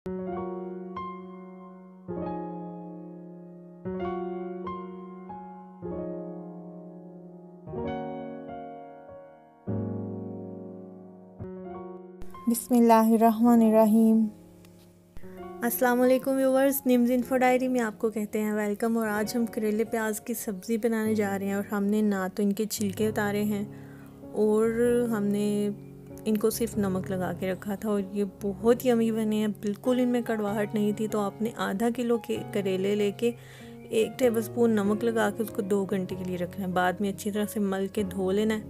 बिस्मिल्लाहिर्रहमानिर्रहीम। अस्सलाम वालेकुम व्यूवर्स, निम्स इन्फो डायरी में आपको कहते हैं वेलकम। और आज हम करेले प्याज की सब्ज़ी बनाने जा रहे हैं। और हमने ना तो इनके छिलके उतारे हैं और हमने इनको सिर्फ नमक लगा के रखा था। और ये बहुत यमी बने हैं, बिल्कुल इनमें कड़वाहट नहीं थी। तो आपने आधा किलो के करेले लेके 1 टेबलस्पून नमक लगा के उसको 2 घंटे के लिए रखना है। बाद में अच्छी तरह से मल के धो लेना है।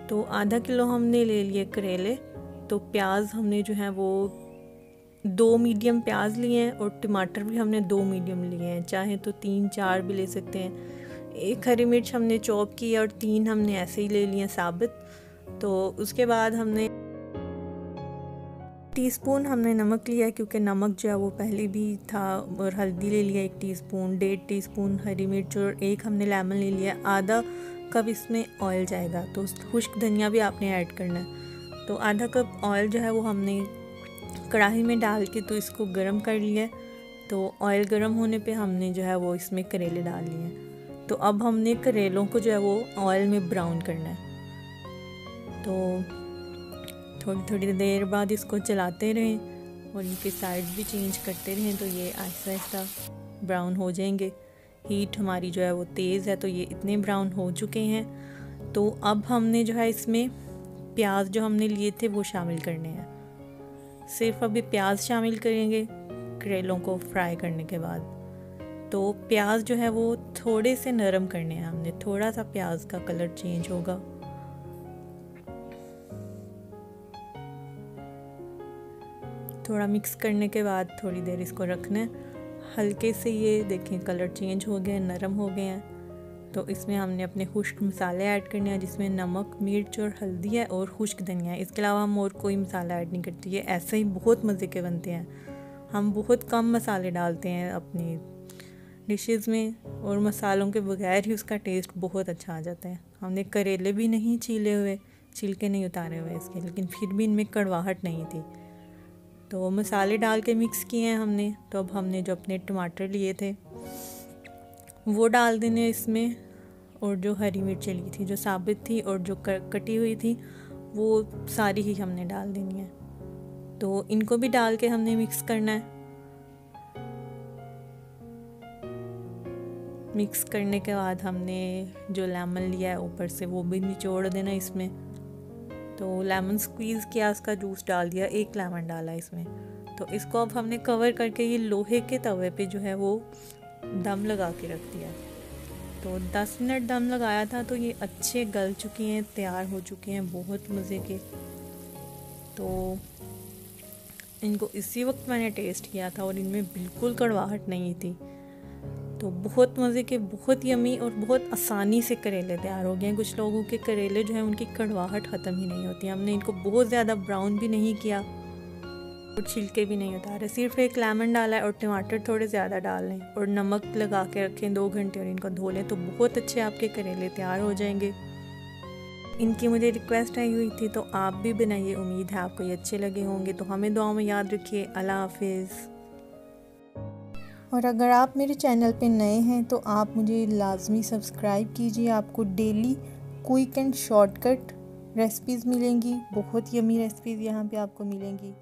तो आधा किलो हमने ले लिए करेले। तो प्याज हमने जो है वो 2 मीडियम प्याज लिए हैं और टमाटर भी हमने 2 मीडियम लिए हैं, चाहे तो 3-4 भी ले सकते हैं। 1 हरी मिर्च हमने चॉप की और 3 हमने ऐसे ही ले लिए साबित। तो उसके बाद हमने टीस्पून हमने नमक लिया, क्योंकि नमक जो है वो पहले भी था। और हल्दी ले लिया 1 टीस्पून, 1.5 टीस्पून हरी मिर्च और 1 हमने लेमन ले लिया। आधा कप इसमें ऑयल जाएगा। तो खुश्क धनिया भी आपने ऐड करना है। तो आधा कप ऑयल जो है वो हमने कढ़ाई में डाल के तो इसको गरम कर लिया। तो ऑयल गरम होने पे हमने जो है वो इसमें करेले डाल लिए। तो अब हमने करेलों को जो है वो ऑयल में ब्राउन करना है। तो थोड़ी थोड़ी देर बाद इसको चलाते रहें और इनकी साइड भी चेंज करते रहें, तो ये आहिस्ता आहिस्ता ब्राउन हो जाएंगे। हीट हमारी जो है वो तेज़ है, तो ये इतने ब्राउन हो चुके हैं। तो अब हमने जो है इसमें प्याज जो हमने लिए थे वो शामिल करने हैं। सिर्फ अभी प्याज शामिल करेंगे करेलों को फ्राई करने के बाद। तो प्याज जो है वो थोड़े से नरम करने हैं हमने, थोड़ा सा प्याज का कलर चेंज होगा। थोड़ा मिक्स करने के बाद थोड़ी देर इसको रखना है। हल्के से ये देखें कलर चेंज हो गए, नरम हो गए हैं। तो इसमें हमने अपने खुश्क मसाले ऐड करने हैं, जिसमें नमक, मिर्च और हल्दी है और खुश्क धनिया है। इसके अलावा हम और कोई मसाला ऐड नहीं करते। ये ऐसे ही बहुत मज़े के बनते हैं। हम बहुत कम मसाले डालते हैं अपनी डिशेस में और मसालों के बगैर ही उसका टेस्ट बहुत अच्छा आ जाता है। हमने करेले भी नहीं छीले हुए, छिलके नहीं उतारे हुए इसके, लेकिन फिर भी इनमें कड़वाहट नहीं थी। तो मसाले डाल के मिक्स किए हैं हमने। तो अब हमने जो अपने टमाटर लिए थे वो डाल देने इसमें, और जो हरी मिर्चें ली थी जो साबित थी और जो कटी हुई थी वो सारी ही हमने डाल देनी है। तो इनको भी डाल के हमने मिक्स करना है। मिक्स करने के बाद हमने जो लेमन लिया है ऊपर से वो भी निचोड़ देना इसमें। तो लेमन स्क्वीज़ किया, उसका जूस डाल दिया, 1 लेमन डाला इसमें। तो इसको अब हमने कवर करके ये लोहे के तवे पे जो है वो दम लगा के रख दिया। तो 10 मिनट दम लगाया था। तो ये अच्छे गल चुके हैं, तैयार हो चुके हैं, बहुत मज़े के। तो इनको इसी वक्त मैंने टेस्ट किया था और इनमें बिल्कुल कड़वाहट नहीं थी। तो बहुत मज़े के, बहुत यमी और बहुत आसानी से करेले तैयार हो गए हैं। कुछ लोगों के करेले जो हैं उनकी कड़वाहट ख़त्म ही नहीं होती। हमने इनको बहुत ज़्यादा ब्राउन भी नहीं किया और छिलके भी नहीं उतारे। सिर्फ 1 लेमन डाला है और टमाटर थोड़े ज़्यादा डाल लें और नमक लगा के रखें 2 घंटे और इनको धो लें। तो बहुत अच्छे आपके करेले तैयार हो जाएंगे। इनकी मुझे रिक्वेस्ट आई हुई थी, तो आप भी बनाइए। उम्मीद है आपको ये अच्छे लगे होंगे। तो हमें दुआ में याद रखिए। अल्लाह हाफिज़। और अगर आप मेरे चैनल पे नए हैं तो आप मुझे लाजमी सब्सक्राइब कीजिए। आपको daily quick and shortcut recipes मिलेंगी, बहुत यमी रेसिपीज़ यहाँ पे आपको मिलेंगी।